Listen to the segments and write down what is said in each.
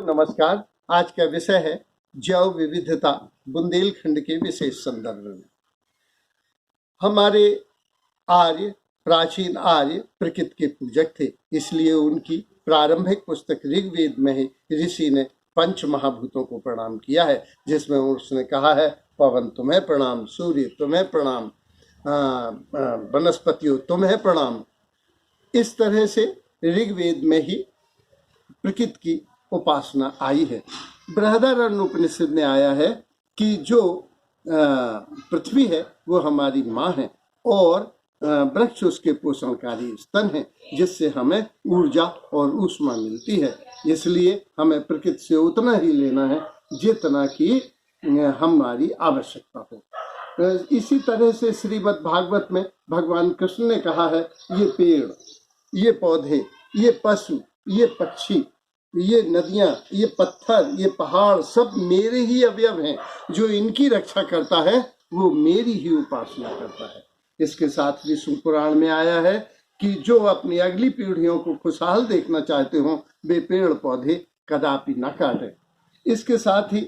नमस्कार। आज का विषय है जैव विविधता बुंदेलखंड के विशेष संदर्भ में। हमारे प्राचीन आर्य प्रकृति के पूजक थे, इसलिए उनकी प्रारंभिक पुस्तक ऋग्वेद में ही ऋषि ने पंच महाभूतों को प्रणाम किया है, जिसमें उसने कहा है पवन तुम्हें प्रणाम, सूर्य तुम्हें प्रणाम, वनस्पतियों तुम्हें प्रणाम। इस तरह से ऋग्वेद में ही प्रकृति की उपासना आई है। बृहदारण्य उपनिषद में आया है कि जो पृथ्वी है वो हमारी माँ है और वृक्ष उसके पोषणकारी स्तन है, जिससे हमें ऊर्जा और ऊष्मा मिलती है। इसलिए हमें प्रकृति से उतना ही लेना है जितना कि हमारी आवश्यकता हो। इसी तरह से श्रीमद् भागवत में भगवान कृष्ण ने कहा है, ये पेड़, ये पौधे, ये पशु, ये पक्षी, ये नदियां, ये पत्थर, ये पहाड़ सब मेरे ही अवयव हैं। जो इनकी रक्षा करता है वो मेरी ही उपासना करता है। इसके साथ विष्णु पुराण में आया है कि जो अपनी अगली पीढ़ियों को खुशहाल देखना चाहते हो वे पेड़ पौधे कदापि न काटें। इसके साथ ही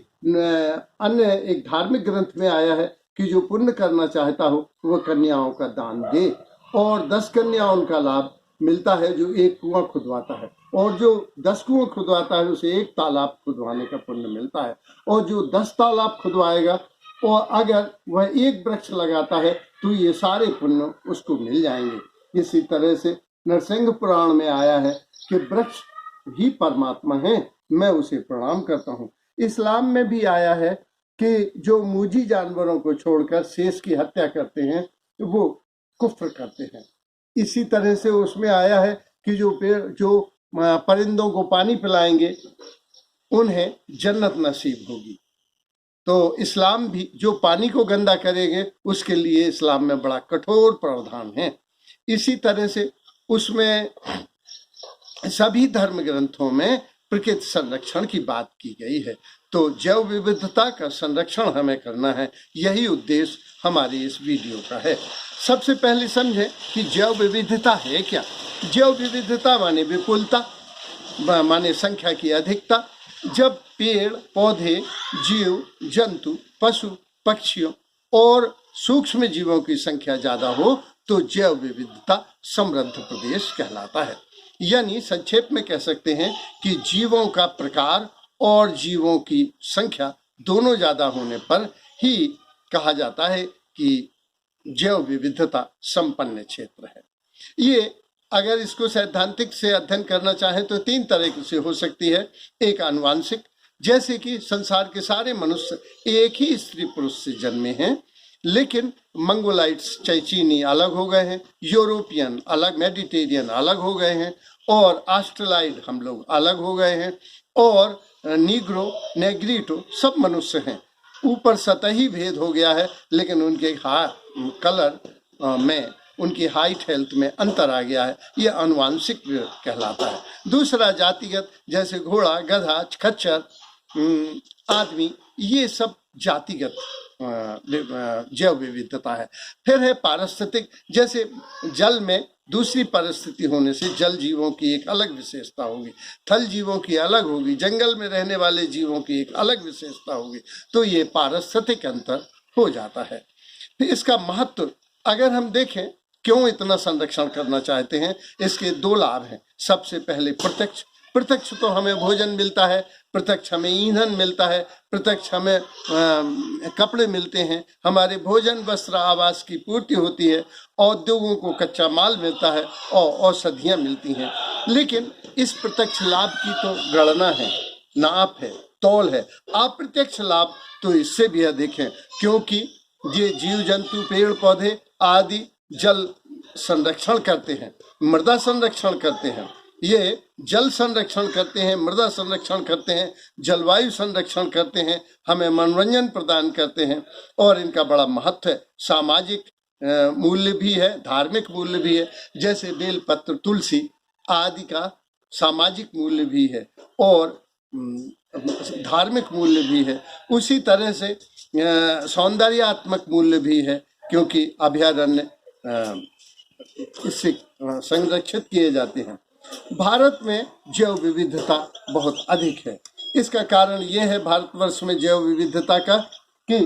अन्य एक धार्मिक ग्रंथ में आया है कि जो पुण्य करना चाहता हो वह कन्याओं का दान दे, और 10 कन्याओं का लाभ मिलता है जो एक कुआं खुदवाता है, और जो 10 कुआं खुदवाता है उसे एक तालाब खुदवाने का पुण्य मिलता है, और जो 10 तालाब खुदवाएगा और अगर वह एक वृक्ष लगाता है तो ये सारे पुण्य उसको मिल जाएंगे। इसी तरह से नरसिंह पुराण में आया है कि वृक्ष ही परमात्मा है, मैं उसे प्रणाम करता हूँ। इस्लाम में भी आया है कि जो मूजी जानवरों को छोड़कर शेष की हत्या करते हैं वो कुफ्र करते हैं। इसी तरह से उसमें आया है कि जो परिंदों को पानी पिलाएंगे उन्हें जन्नत नसीब होगी। तो इस्लाम भी जो पानी को गंदा करेंगे उसके लिए इस्लाम में बड़ा कठोर प्रावधान है। इसी तरह से उसमें सभी धर्म ग्रंथों में प्रकृति संरक्षण की बात की गई है। तो जैव विविधता का संरक्षण हमें करना है, यही उद्देश्य हमारी इस वीडियो का है। सबसे पहले समझें कि जैव विविधता है क्या। जैव विविधता माने विपुलता, माने संख्या की अधिकता। जब पेड़ पौधे, जीव जंतु, पशु पक्षियों और सूक्ष्म जीवों की संख्या ज्यादा हो तो जैव विविधता समृद्ध प्रदेश कहलाता है। यानी संक्षेप में कह सकते हैं कि जीवों का प्रकार और जीवों की संख्या दोनों ज्यादा होने पर ही कहा जाता है कि जैव विविधता संपन्न क्षेत्र है। ये अगर इसको सैद्धांतिक से अध्ययन करना चाहें तो 3 तरह से हो सकती है। एक आनुवांशिक, जैसे कि संसार के सारे मनुष्य एक ही स्त्री पुरुष से जन्मे हैं, लेकिन मंगोलाइट्स चीनी अलग हो गए हैं, यूरोपियन अलग, मेडिटेरियन अलग हो गए हैं, और ऑस्ट्रेलाइड हम लोग अलग हो गए हैं, और नीग्रो नेग्रीटो सब मनुष्य हैं। ऊपर सतही भेद हो गया है, लेकिन उनके कलर में, उनकी हाइट हेल्थ में अंतर आ गया है। ये आनुवांशिक कहलाता है। दूसरा जातिगत, जैसे घोड़ा, गधा, खच्चर, आदमी, ये सब जातिगत जैव विविधता है। फिर है पारिस्थितिक, जैसे जल में दूसरी परिस्थिति होने से जल जीवों की एक अलग विशेषता होगी, थल जीवों की अलग होगी, जंगल में रहने वाले जीवों की एक अलग विशेषता होगी। तो ये पारिस्थितिक अंतर हो जाता है। फिर इसका महत्व अगर हम देखें, क्यों इतना संरक्षण करना चाहते हैं, इसके 2 लाभ हैं। सबसे पहले प्रत्यक्ष तो हमें भोजन मिलता है, प्रत्यक्ष हमें ईंधन मिलता है, प्रत्यक्ष हमें कपड़े मिलते हैं, हमारे भोजन वस्त्र आवास की पूर्ति होती है, औद्योगों को कच्चा माल मिलता है और औषधियाँ मिलती हैं। लेकिन इस प्रत्यक्ष लाभ की तो गणना है, नाप है, तौल है। अप्रत्यक्ष लाभ तो इससे भी अधिक है, क्योंकि ये जीव जंतु, पेड़ पौधे आदि जल संरक्षण करते हैं, मृदा संरक्षण करते हैं, ये जल संरक्षण करते हैं, मृदा संरक्षण करते हैं, जलवायु संरक्षण करते हैं, हमें मनोरंजन प्रदान करते हैं, और इनका बड़ा महत्व है। सामाजिक मूल्य भी है, धार्मिक मूल्य भी है। जैसे बेलपत्र, तुलसी आदि का सामाजिक मूल्य भी है और धार्मिक मूल्य भी है। उसी तरह से सौंदर्यात्मक मूल्य भी है, क्योंकि अभयारण्य इससे संरक्षित किए जाते हैं। भारत में जैव विविधता बहुत अधिक है। इसका कारण ये है भारतवर्ष में जैव विविधता का कि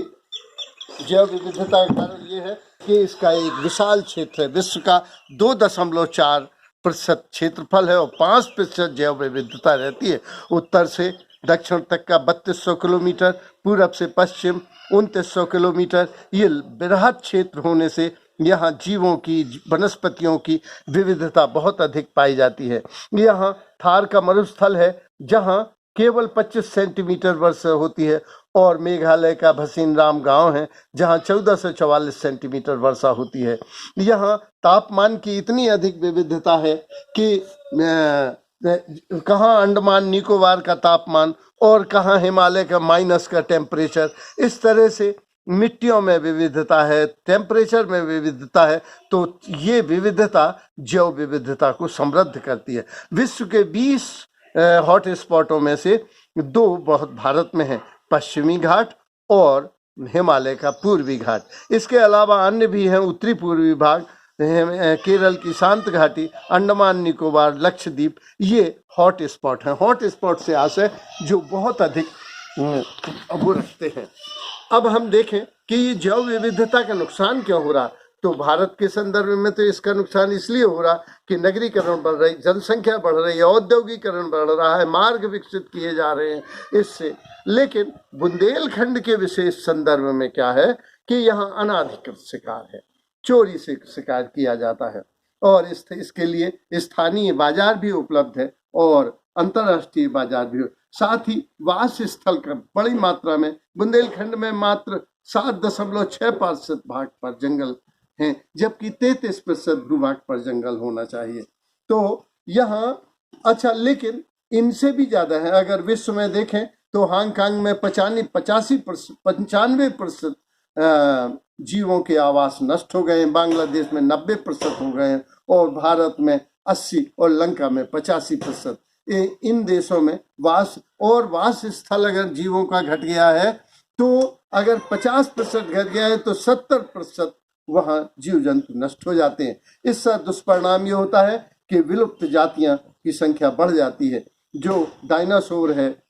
जैव विविधता का कारण ये है कि इसका एक विशाल क्षेत्र है। विश्व का 2.4% क्षेत्रफल है और 5% जैव विविधता रहती है। उत्तर से दक्षिण तक का 3200 किलोमीटर, पूरब से पश्चिम 2900 किलोमीटर, ये बृहद क्षेत्र होने से यहाँ जीवों की, वनस्पतियों की विविधता बहुत अधिक पाई जाती है। यहाँ थार का मरुस्थल है जहाँ केवल 25 सेंटीमीटर वर्षा होती है, और मेघालय का भसीनराम गांव है जहां 14 से 44 सेंटीमीटर वर्षा होती है। यहाँ तापमान की इतनी अधिक विविधता है कि कहाँ अंडमान निकोबार का तापमान और कहाँ हिमालय का माइनस का टेम्परेचर। इस तरह से मिट्टियों में विविधता है, टेम्परेचर में विविधता है, तो ये विविधता जैव विविधता को समृद्ध करती है। विश्व के 20 हॉट स्पॉटों में से 2 बहुत भारत में हैं, पश्चिमी घाट और हिमालय का पूर्वी घाट। इसके अलावा अन्य भी हैं, उत्तरी पूर्वी भाग, केरल की शांत घाटी, अंडमान निकोबार, लक्षद्वीप, ये हॉट स्पॉट हैं। हॉट स्पॉट से आशय जो बहुत अधिक वो रखते हैं। अब हम देखें कि ये जैव विविधता का नुकसान क्यों हो रहा, तो भारत के संदर्भ में तो इसका नुकसान इसलिए हो रहा कि नगरीकरण बढ़ रही, जनसंख्या बढ़ रही है, औद्योगिकरण बढ़ रहा है, मार्ग विकसित किए जा रहे हैं इससे। लेकिन बुंदेलखंड के विशेष संदर्भ में क्या है कि यहाँ अनाधिकृत शिकार है, चोरी से शिकार किया जाता है, और इसके लिए स्थानीय बाजार भी उपलब्ध है और अंतर्राष्ट्रीय बाजार भी। साथ ही वास स्थल का बड़ी मात्रा में बुंदेलखंड में मात्र 7.6% भाग पर जंगल हैं, जबकि 33% भूभाग पर जंगल होना चाहिए। तो यहाँ अच्छा, लेकिन इनसे भी ज्यादा है। अगर विश्व में देखें तो हांगकांग में 95% जीवों के आवास नष्ट हो गए हैं, बांग्लादेश में 90% हो गए हैं, और भारत में 80 और लंका में 85%। इन देशों में वास स्थल अगर जीवों का घट गया है, तो अगर 50% घट गया है तो 70% वहाँ जीव जंतु नष्ट हो जाते हैं। इसका दुष्परिणाम ये होता है कि विलुप्त जातियां की संख्या बढ़ जाती है। जो डायनासोर है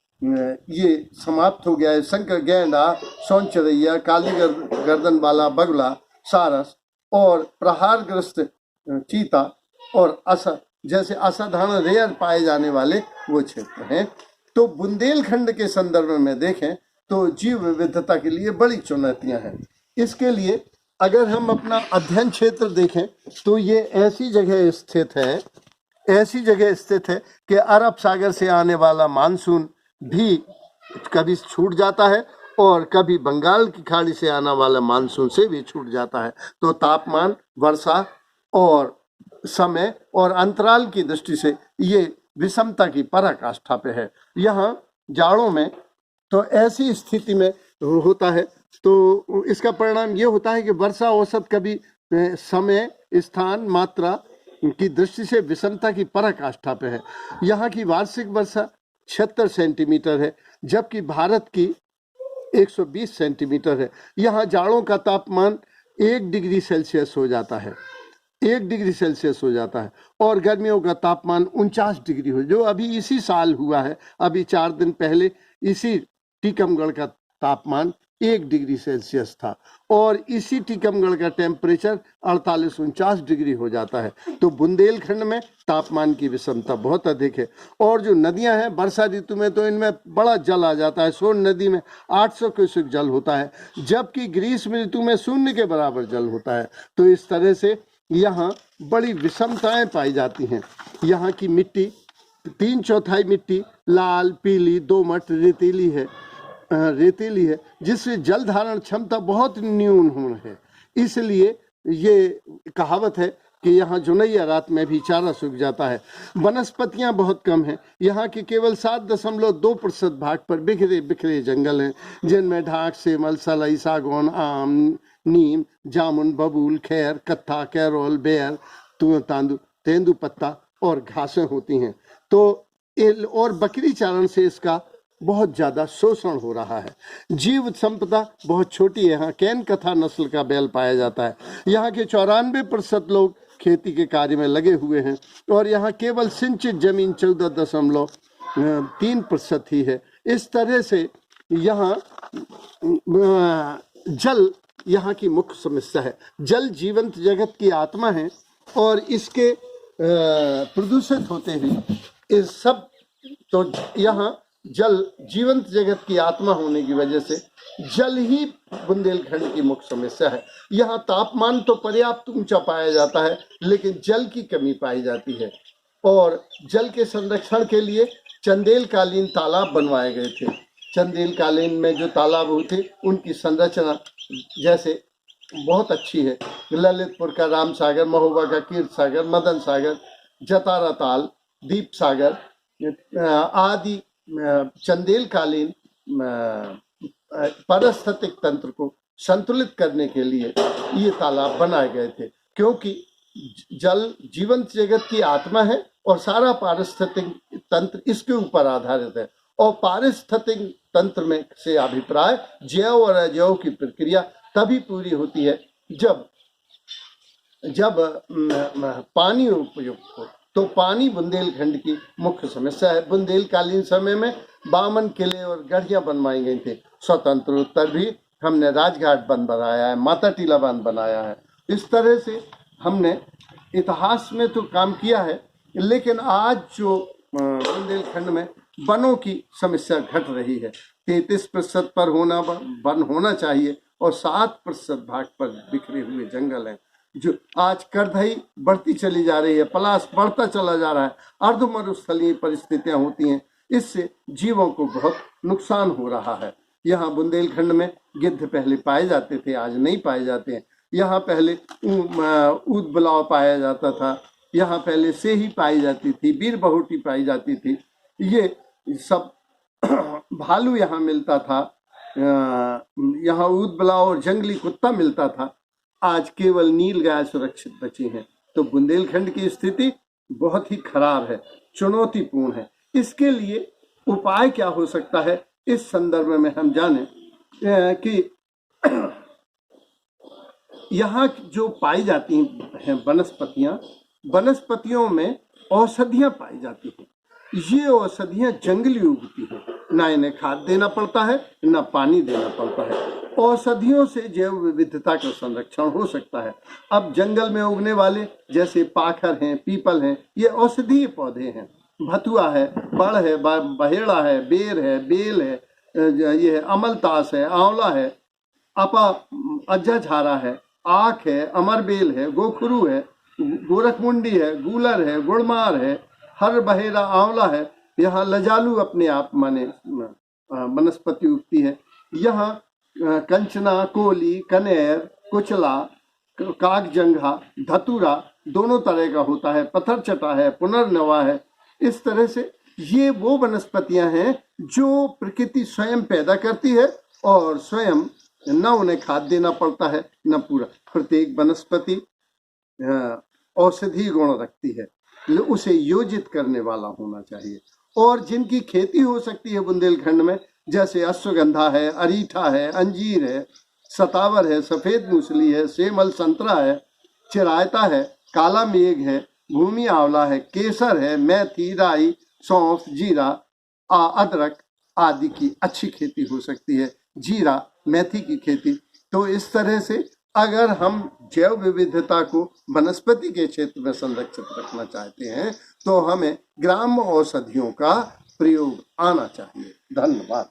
ये समाप्त हो गया है। शंकर गैंडा, सौंचरैया, काली गर्दन वाला बगुला, सारस और प्रहारग्रस्त चीता और जैसे असाधारण रेयर पाए जाने वाले वो क्षेत्र हैं। तो बुंदेलखंड के संदर्भ में देखें तो जीव विविधता के लिए बड़ी चुनौतियां हैं। इसके लिए अगर हम अपना अध्ययन क्षेत्र देखें तो ये ऐसी जगह स्थित है कि अरब सागर से आने वाला मानसून भी कभी छूट जाता है और कभी बंगाल की खाड़ी से आने वाला मानसून से भी छूट जाता है। तो तापमान, वर्षा और समय और अंतराल की दृष्टि से ये विषमता की पराकाष्ठा पे है। यहाँ जाड़ों में तो ऐसी स्थिति में होता है, तो इसका परिणाम ये होता है कि वर्षा औसत कभी समय, स्थान, मात्रा की दृष्टि से विषमता की पराकाष्ठा पे है। यहाँ की वार्षिक वर्षा 76 सेंटीमीटर है, जबकि भारत की 120 सेंटीमीटर है। यहाँ जाड़ों का तापमान 1 डिग्री सेल्सियस हो जाता है, 1 डिग्री सेल्सियस हो जाता है, और गर्मियों का तापमान 49 डिग्री हो, जो अभी इसी साल हुआ है। अभी 4 दिन पहले इसी टीकमगढ़ का तापमान 1 डिग्री सेल्सियस था, और इसी टीकमगढ़ का टेम्परेचर 48-49 डिग्री हो जाता है। तो बुंदेलखंड में तापमान की विषमता बहुत अधिक है। और जो नदियां हैं वर्षा ऋतु में तो इनमें बड़ा जल आ जाता है। सोन नदी में 800 क्यूसेक जल होता है, जबकि ग्रीष्म ऋतु में 0 के बराबर जल होता है। तो इस तरह से यहाँ बड़ी विषमताएं पाई जाती हैं। यहाँ की मिट्टी 3/4 मिट्टी लाल, पीली, दोमट, रेतीली है, जिससे जल धारण क्षमता बहुत न्यून है। इसलिए ये कहावत है कि यहाँ जुनैया रात में भी चारा सूख जाता है। वनस्पतियाँ बहुत कम हैं। यहाँ के केवल 7.2% भाग पर बिखरे बिखरे जंगल हैं, जिनमें ढाक, सेमल, सलई, सागौन, आम, नीम, जामुन, बबूल, खैर, कत्था, कैरोल, बेर, तेंदुपत्ता और घासें होती हैं। तो और बकरी चारण से इसका बहुत ज्यादा शोषण हो रहा है। जीव संपदा बहुत छोटी है। यहाँ कैन कथा नस्ल का बैल पाया जाता है। यहाँ के 94% लोग खेती के कार्य में लगे हुए हैं, और यहाँ केवल सिंचित जमीन 14.3% ही है। इस तरह से यहाँ जल यहाँ की मुख्य समस्या है। जल जीवंत जगत की आत्मा है और इसके प्रदूषित होते हुए इस सब, तो यहाँ जल जीवंत जगत की आत्मा होने की वजह से जल ही बुंदेलखंड की मुख्य समस्या है। यहाँ तापमान तो पर्याप्त ऊंचा पाया जाता है, लेकिन जल की कमी पाई जाती है और जल के संरक्षण के लिए चंदेलकालीन तालाब बनवाए गए थे। चंदेलकालीन में जो तालाब हुए थे उनकी संरचना जैसे बहुत अच्छी है। ललितपुर का राम सागर, महोबा का कीर्त सागर, मदन सागर, जतारा ताल, दीप सागर आदि चंदेलकालीन पारिस्थितिक तंत्र को संतुलित करने के लिए ये तालाब बनाए गए थे, क्योंकि जल जीवंत जगत की आत्मा है और सारा पारिस्थितिक तंत्र इसके ऊपर आधारित है। और पारिस्थितिक तंत्र में से अभिप्राय जैव और अजैव की प्रक्रिया तभी पूरी होती है जब पानी उपयुक्त हो। तो पानी बुंदेलखंड की मुख्य समस्या है। बुंदेलकालीन समय में 52 किले और गढ़ियां बनवाई गई थी। स्वतंत्रोत्तर भी हमने राजघाट बांध बनाया है, माता टीला बांध बनाया है। इस तरह से हमने इतिहास में तो काम किया है, लेकिन आज जो बुंदेलखंड में वनों की समस्या घट रही है। 33% पर वन होना चाहिए और 7% भाग पर बिखरे हुए जंगल हैं। जो आज करधई बढ़ती चली जा रही है, पलाश बढ़ता चला जा रहा है, अर्धमरुस्थलीय परिस्थितियां होती हैं, इससे जीवों को बहुत नुकसान हो रहा है। यहाँ बुंदेलखंड में गिद्ध पहले पाए जाते थे, आज नहीं पाए जाते हैं। यहाँ पहले ऊद बुलाव पाया जाता था, यहाँ पहले सेही पाई जाती थी, बीर बहुटी पाई जाती थी, ये सब भालू यहाँ मिलता था, यहाँ ऊद बुलाव और जंगली कुत्ता मिलता था। आज केवल नील गाय सुरक्षित बची हैं। तो बुंदेलखंड की स्थिति बहुत ही खराब है, चुनौतीपूर्ण है। इसके लिए उपाय क्या हो सकता है, इस संदर्भ में हम जाने कि यहाँ जो पाई जाती हैं वनस्पतियों में औषधियाँ पाई जाती हैं। ये औषधियाँ जंगली उगती हैं, ना इन्हें खाद देना पड़ता है, ना पानी देना पड़ता है। औषधियों से जैव विविधता का संरक्षण हो सकता है। अब जंगल में उगने वाले जैसे पाखर हैं, पीपल हैं, ये औषधीय पौधे हैं। भतुआ है, बड़ है, बहेड़ा है, बेर है, बेल है, ये है अमलतास है, आंवला है, अज्जाझारा है, आख है, अमरबेल है, गोखरू है, गोरखमुंडी है, गूलर है, गुड़मार है, हर बहेरा आंवला है। यहाँ लजालू अपने आप माने वनस्पति उगती है। यहाँ कंचना, कोली, कनेर, कुचला, कागजंघा, धतूरा दोनों तरह का होता है, पत्थर चटा है, पुनर्नवा है। इस तरह से ये वो वनस्पतियां हैं जो प्रकृति स्वयं पैदा करती है और स्वयं न उन्हें खाद देना पड़ता है न पूरा। प्रत्येक वनस्पति औषधि गुण रखती है, उसे योजित करने वाला होना चाहिए। और जिनकी खेती हो सकती है बुंदेलखंड में, जैसे अश्वगंधा है, अरीठा है, अंजीर है, सतावर है, सफेद मूसली है, सेमल संतरा है, चिरायता है, काला मेघ है, भूमि आंवला है, केसर है, मेथी, राई, सौंफ, जीरा, अदरक आदि की अच्छी खेती हो सकती है। जीरा, मेथी की खेती। तो इस तरह से अगर हम जैव विविधता को वनस्पति के क्षेत्र में संरक्षित रखना चाहते हैं तो हमें ग्राम्य औषधियों का प्रयोग आना चाहिए। धन्यवाद।